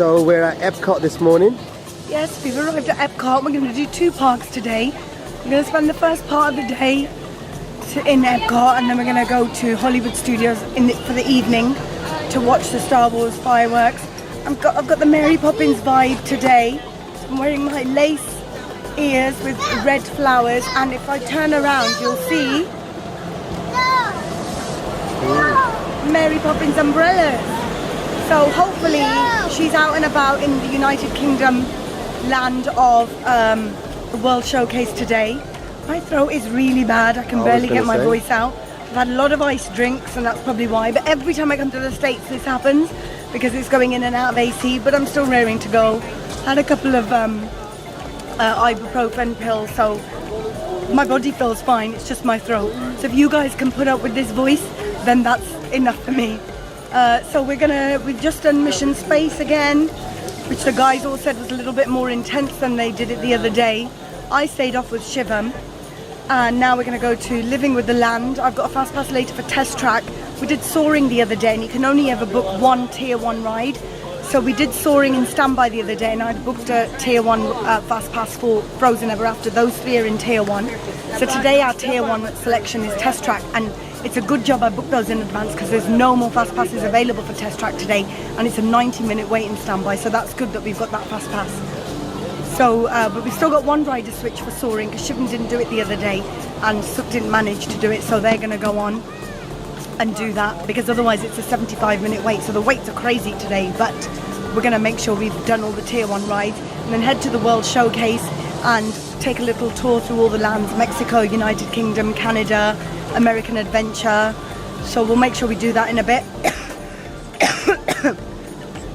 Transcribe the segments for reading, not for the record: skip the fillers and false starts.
So we're at Epcot this morning. Yes, we've arrived at Epcot. We're going to do 2 parks today. We're going to spend the first part of the day in Epcot, and then we're going to go to Hollywood Studios for the evening to watch the Star Wars fireworks. I've got the Mary Poppins vibe today. I'm wearing my lace ears with red flowers, and if I turn around you'll see Mary Poppins umbrellas. So hopefully she's out and about in the United Kingdom land of the World Showcase today. My throat is really bad. I can barely get my voice out. I've had a lot of iced drinks and that's probably why. But every time I come to the States this happens because it's going in and out of AC. But I'm still raring to go. Had a couple of ibuprofen pills, so my body feels fine. It's just my throat. So if you guys can put up with this voice, then that's enough for me. So we've just done Mission Space again, which the guys all said was a little bit more intense than they did it the other day. I stayed off with Shivam, and now we're going to go to Living with the Land. I've got a fast pass later for Test Track. We did Soaring the other day, and you can only ever book one Tier 1 ride. So we did Soaring in Standby the other day, and I'd booked a Tier 1 fast pass for Frozen Ever After. Those 3 are in Tier 1. So today our Tier 1 selection is Test Track, and it's a good job I booked those in advance because there's no more fast passes available for Test Track today, and it's a 90-minute wait in Standby, so that's good that we've got that fast pass. So, but we've still got one rider switch for Soaring because Shivam didn't do it the other day and Suk didn't manage to do it, so they're going to go on and do that because otherwise it's a 75-minute wait. So the waits are crazy today, but we're going to make sure we've done all the Tier 1 rides and then head to the World Showcase and take a little tour through all the lands: Mexico, United Kingdom, Canada, American Adventure. So we'll make sure we do that in a bit.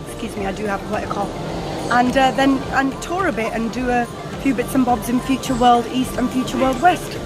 Excuse me, I do have quite a cough. And then tour a bit and do a few bits and bobs in Future World East and Future World West.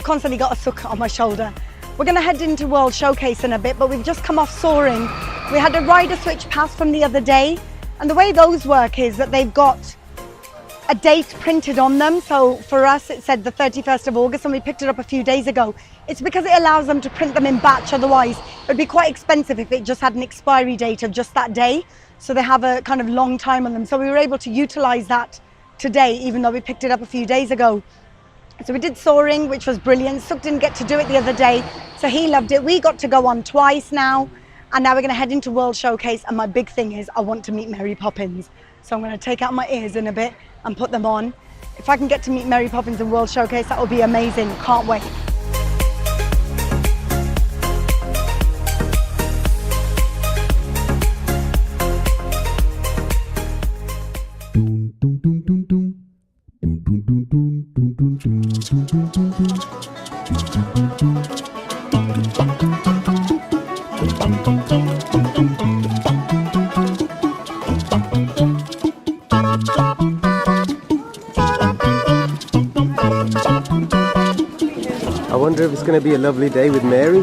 constantly got a suk on my shoulder. We're going to head into World Showcase in a bit, but we've just come off soaring. We had a rider switch pass from the other day, and the way those work is that they've got a date printed on them. So for us, it said the 31st of August, and we picked it up a few days ago. It's because it allows them to print them in batch. Otherwise, it would be quite expensive if it just had an expiry date of just that day. So they have a kind of long time on them. So we were able to utilize that today, even though we picked it up a few days ago. So we did soaring, which was brilliant. Suk didn't get to do it the other day, so he loved it. We got to go on twice now, and now we're going to head into World Showcase. And my big thing is I want to meet Mary Poppins. So I'm going to take out my ears in a bit and put them on. If I can get to meet Mary Poppins in World Showcase, that will be amazing. Can't wait. I wonder if it's going to be a lovely day with Mary.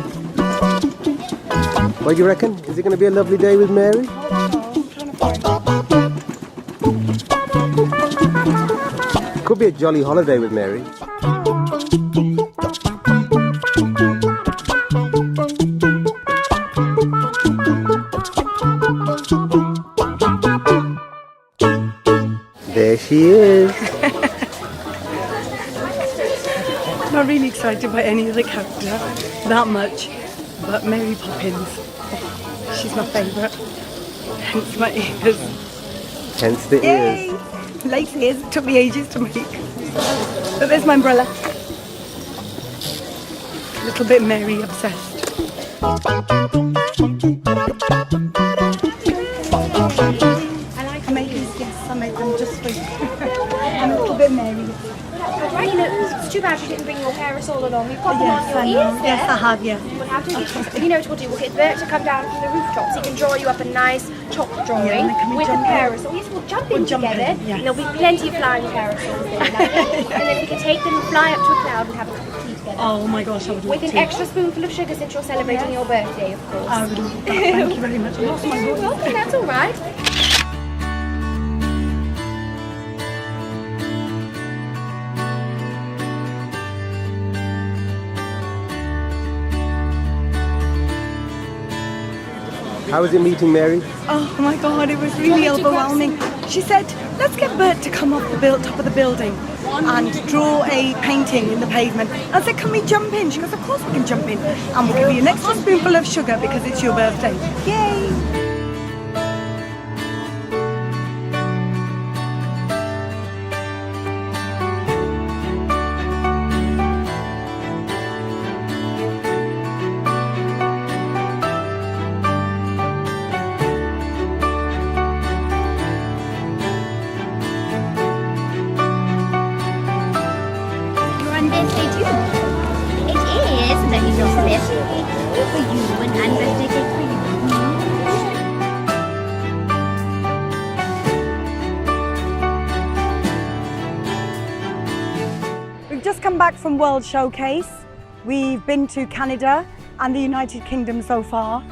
What do you reckon? Is it going to be a lovely day with Mary? Could be a jolly holiday with Mary. There she is. Not really excited by any other character that much, but Mary Poppins, oh, she's my favourite. Hence my ears. Hence the Yay! ears. Lace ears, it took me ages to make. But there's my umbrella. A little bit Mary obsessed. I make these, yes, I make them just for you. I'm a little bit Mary. Right, you know, it's too bad you didn't bring your parasol along. You've got them on your ears there. Yes, I have, yeah. We'll have to, you know what we'll do? We'll get Bert to come down from the rooftop so he can draw you up a nice chalk drawing with the parasol. Yes, we'll jump in together. Yes. There'll be plenty of flying parasols there, lovely. And then we can take them and fly up to a cloud and have a cup of tea together. Oh my gosh, I would love With an extra spoonful of sugar since you're celebrating your birthday, of course. I would love that. Thank you very much. I lost my You're voice. welcome, that's all right. How was it meeting Mary? Oh my God, it was really overwhelming. She said, let's get Bert to come off the top of the building and draw a painting in the pavement. I said, can we jump in? She goes, of course we can jump in. And we'll give you an extra spoonful of sugar because it's your birthday. Yay! Birthday too. It is, that is your birthday for you and birthday cake for you. We've just come back from World Showcase. We've been to Canada and the United Kingdom so far.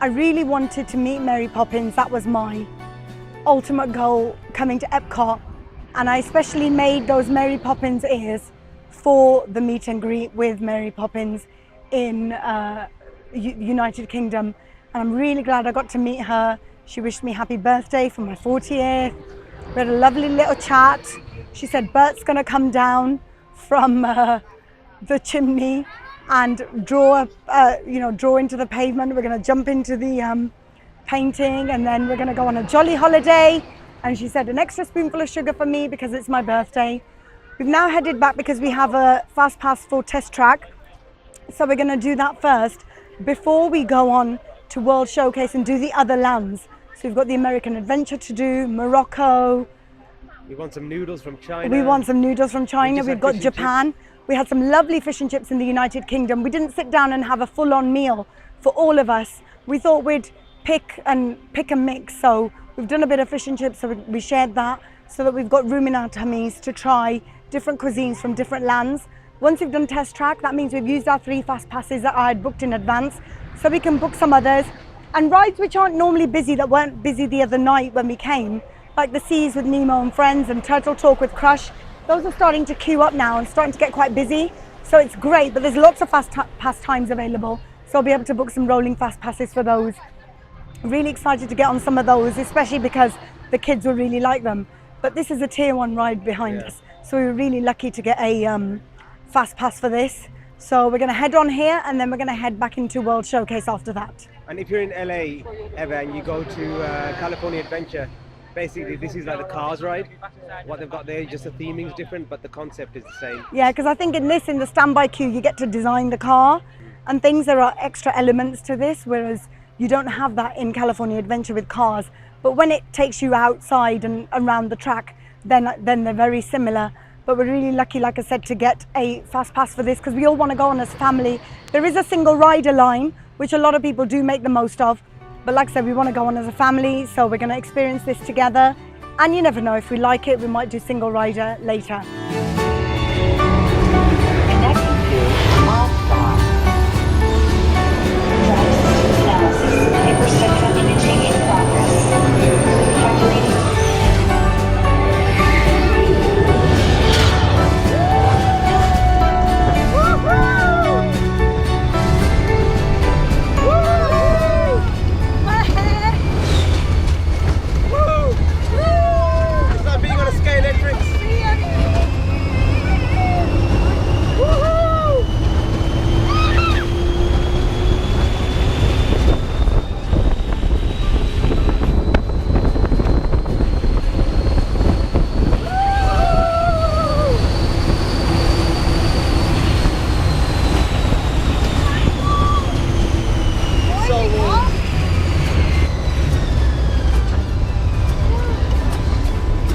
I really wanted to meet Mary Poppins. That was my ultimate goal coming to Epcot. And I especially made those Mary Poppins ears for the meet and greet with Mary Poppins in United Kingdom, and I'm really glad I got to meet her. She wished me happy birthday for my 40th. We had a lovely little chat. She said Bert's gonna come down from the chimney and draw into the pavement. We're gonna jump into the painting, and then we're gonna go on a jolly holiday. And she said an extra spoonful of sugar for me because it's my birthday. We've now headed back because we have a fast pass for Test Track. So we're going to do that first before we go on to World Showcase and do the other lands. So we've got the American Adventure to do, Morocco. We want some noodles from China. We've got Japan. We had some lovely fish and chips in the United Kingdom. We didn't sit down and have a full-on meal for all of us. We thought we'd pick and mix. So we've done a bit of fish and chips, so we shared that so that we've got room in our tummies to try different cuisines from different lands. Once we've done test track, that means we've used our 3 fast passes that I had booked in advance, so we can book some others. And rides which aren't normally busy, that weren't busy the other night when we came, like the Seas with Nemo and Friends and Turtle Talk with Crush, those are starting to queue up now and starting to get quite busy. So it's great, but there's lots of pass times available, so I'll be able to book some rolling fast passes for those. Really excited to get on some of those, especially because the kids will really like them. But this is a tier 1 ride behind us, so we were really lucky to get a fast pass for this. So we're going to head on here and then we're going to head back into World Showcase after that. And if you're in LA ever and you go to California Adventure, basically this is like the Cars ride. What they've got there, just the theming's different, but the concept is the same. Yeah, because I think in the standby queue, you get to design the car and things. There are extra elements to this, whereas you don't have that in California Adventure with Cars. But when it takes you outside and around the track, then they're very similar. But we're really lucky, like I said, to get a fast pass for this because we all want to go on as family. There is a single rider line, which a lot of people do make the most of. But like I said, we want to go on as a family, so we're going to experience this together. And you never know, if we like it, we might do single rider later. Connecting to All-Star. Analysis, hyperspectral imaging in progress. Calculating.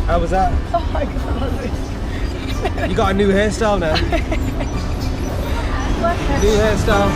How was that? Oh my God. You got a new hairstyle now. New hairstyle.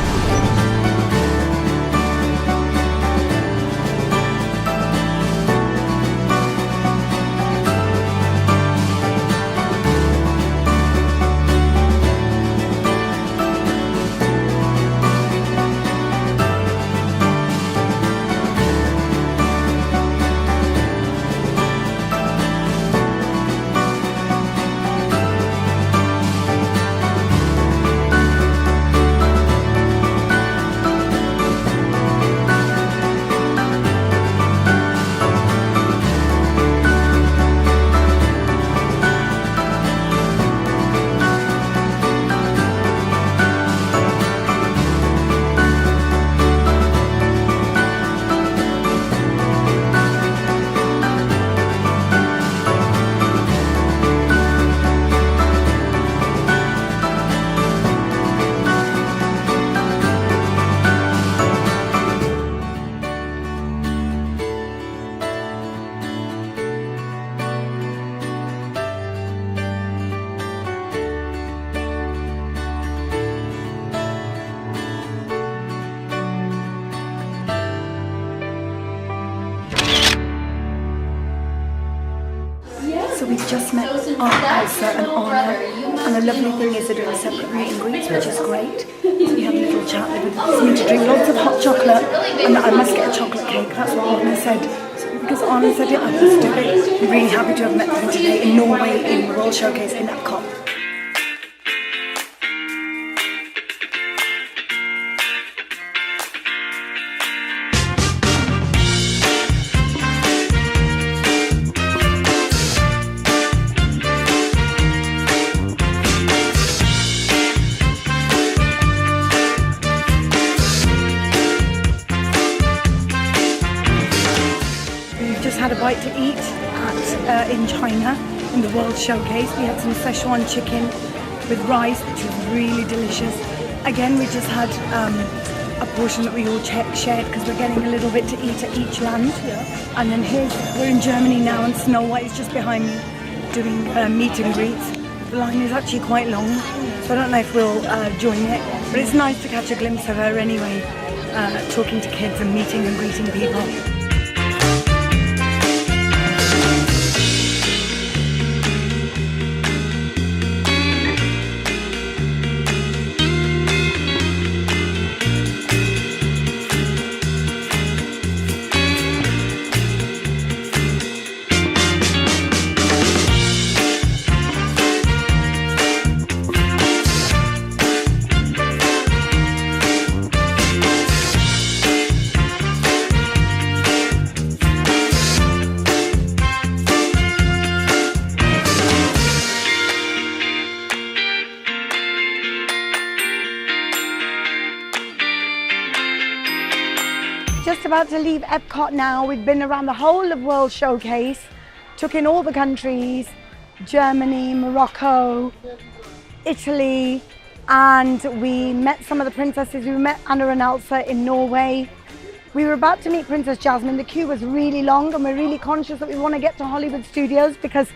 So we've just met Elsa and Anna, and the lovely thing is they're doing separate meet and greets, which is great. So we had a little chat, they would something to drink, lots of hot chocolate, and I must get a chocolate cake, that's what Anna said. So because Anna said it, I must do it. I'm really happy to have met them today in Norway in the World Showcase in Epcot. Had a bite to eat in China in the World Showcase. We had some Szechuan chicken with rice, which was really delicious. Again, we just had a portion that we all shared because we're getting a little bit to eat at each land. And then we're in Germany now, and Snow White is just behind me doing meet and greets. The line is actually quite long, so I don't know if we'll join it, but it's nice to catch a glimpse of her anyway, talking to kids and meeting and greeting people. just about to leave Epcot now. We've been around the whole of World Showcase, took in all the countries, Germany, Morocco, Italy, and we met some of the princesses. We met Anna and Elsa in Norway. We were about to meet Princess Jasmine. The queue was really long and we're really conscious that we want to get to Hollywood Studios because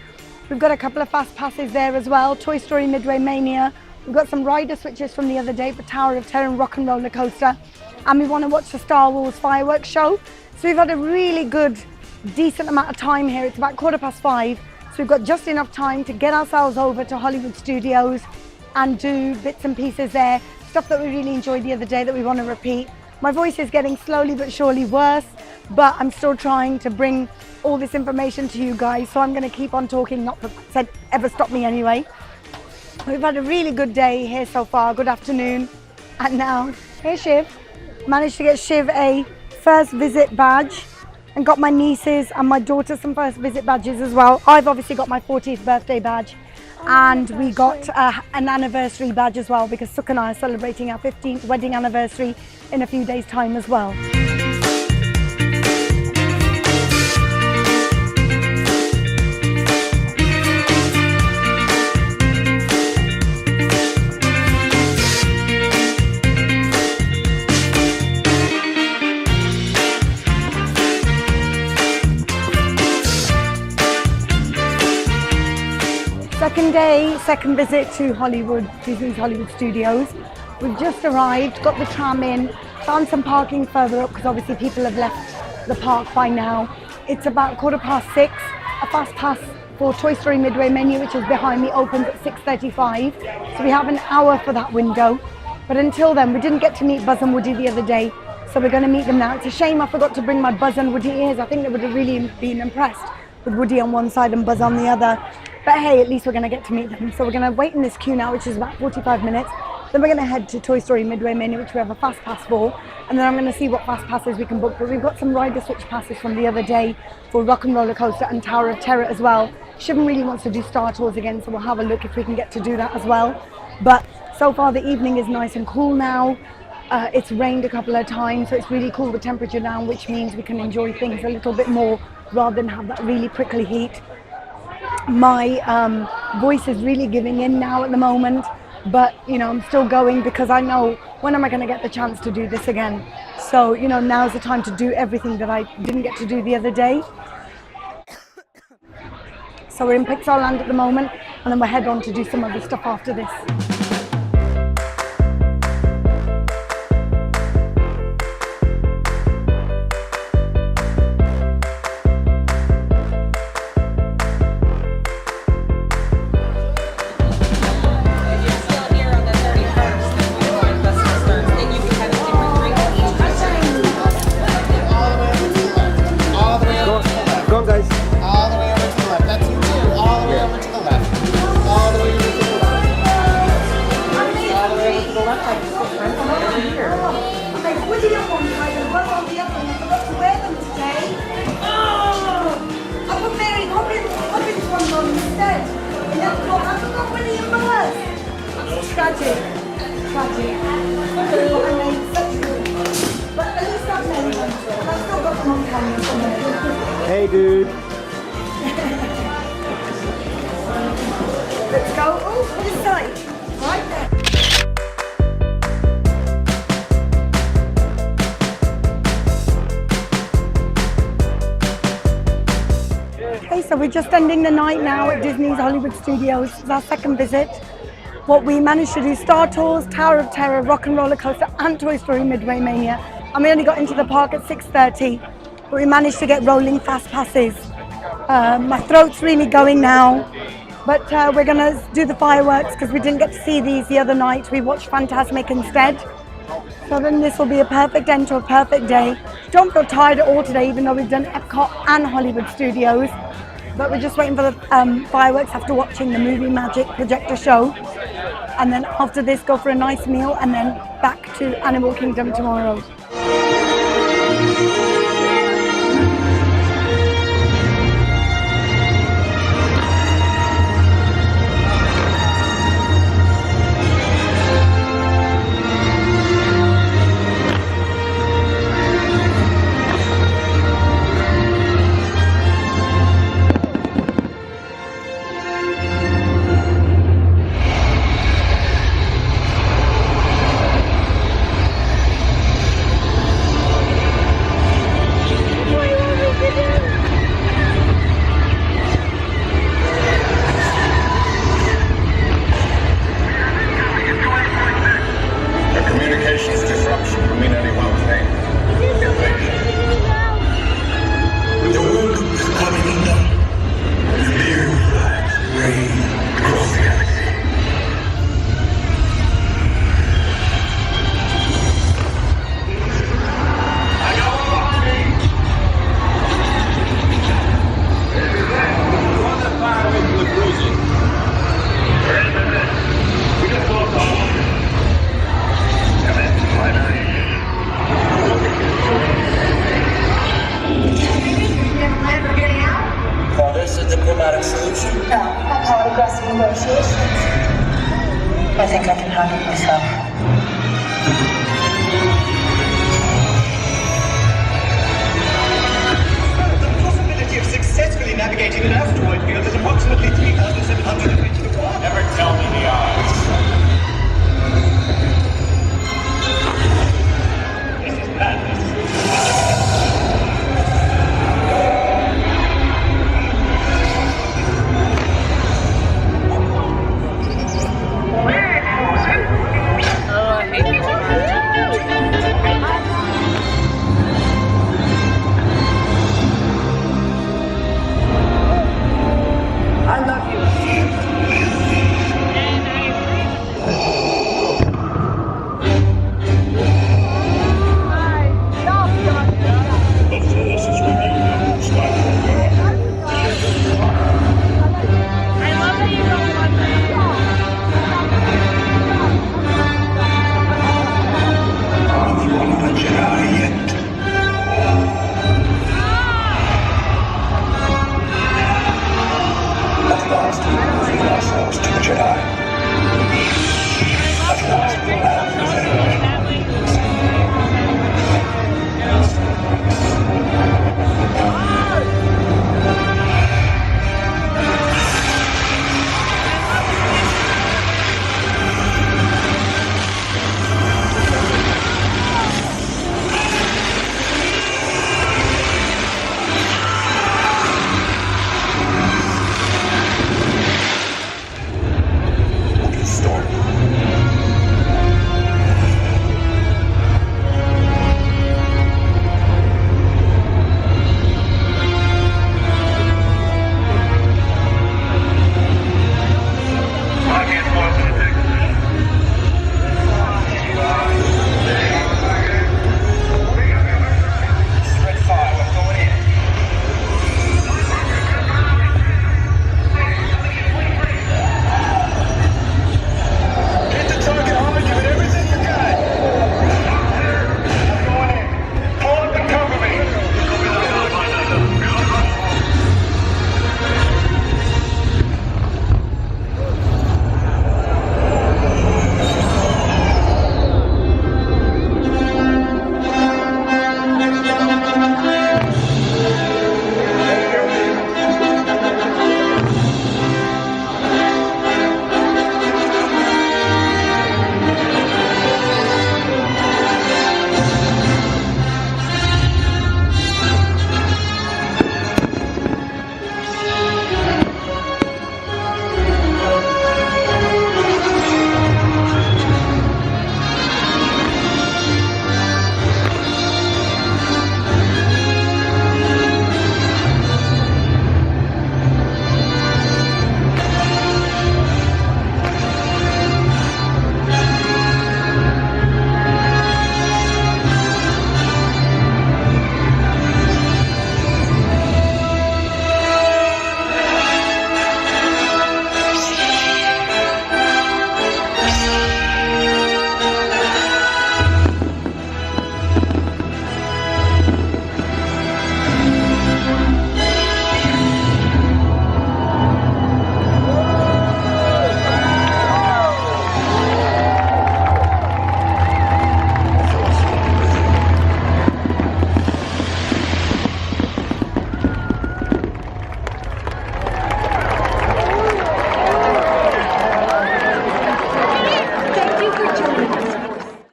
we've got a couple of fast passes there as well. Toy Story Midway Mania. We've got some rider switches from the other day for Tower of Terror and Rock and Roller Coaster. And we want to watch the Star Wars fireworks show. So we've had a really good, decent amount of time here. It's about 5:15. So we've got just enough time to get ourselves over to Hollywood Studios and do bits and pieces there. Stuff that we really enjoyed the other day that we want to repeat. My voice is getting slowly but surely worse, but I'm still trying to bring all this information to you guys. So I'm going to keep on talking, not that said ever stop me anyway. We've had a really good day here so far. Good afternoon. And now, hey Shiv. Managed to get Shiv a first visit badge and got my nieces and my daughter some first visit badges as well. I've obviously got my 40th birthday badge and we got an anniversary badge as well because Suk and I are celebrating our 15th wedding anniversary in a few days' time as well. Second day, second visit to Hollywood, Disney's Hollywood Studios. We've just arrived, got the tram in, found some parking further up because obviously people have left the park by now. It's about 6:15. A fast pass for Toy Story Midway Menu, which is behind me, opens at 6:35. So we have an hour for that window. But until then, we didn't get to meet Buzz and Woody the other day. So we're going to meet them now. It's a shame I forgot to bring my Buzz and Woody ears. I think they would have really been impressed with Woody on one side and Buzz on the other. But hey, at least we're going to get to meet them. So we're going to wait in this queue now, which is about 45 minutes. Then we're going to head to Toy Story Midway Mania, which we have a fast pass for. And then I'm going to see what fast passes we can book. But we've got some rider switch passes from the other day for Rock and Roller Coaster and Tower of Terror as well. Shivan really wants to do Star Tours again, so we'll have a look if we can get to do that as well. But so far the evening is nice and cool now. It's rained a couple of times, so it's really cool the temperature down, which means we can enjoy things a little bit more rather than have that really prickly heat. My voice is really giving in now at the moment, but you know, I'm still going because I know when am I going to get the chance to do this again. So you know, now's the time to do everything that I didn't get to do the other day. So we're in Pixar Land at the moment, and then we'll head on to do some other stuff after this. Hey dude. Let's go. Oh, this side. Right there. Okay, so we're just ending the night now at Disney's Hollywood Studios. It's our second visit. What we managed to do, Star Tours, Tower of Terror, Rock and Roller Coaster and Toy Story Midway Mania. And we only got into the park at 6:30, but we managed to get rolling fast passes. My throat's really going now, but we're gonna do the fireworks because we didn't get to see these the other night. We watched Fantasmic instead. So then this will be a perfect end to a perfect day. Don't feel tired at all today, even though we've done Epcot and Hollywood Studios. But we're just waiting for the fireworks after watching the movie Magic projector show. And then after this, go for a nice meal and then back to Animal Kingdom tomorrow. I think I can handle myself. The possibility of successfully navigating an asteroid field is approximately 3,700 to 1. Never tell me the odds.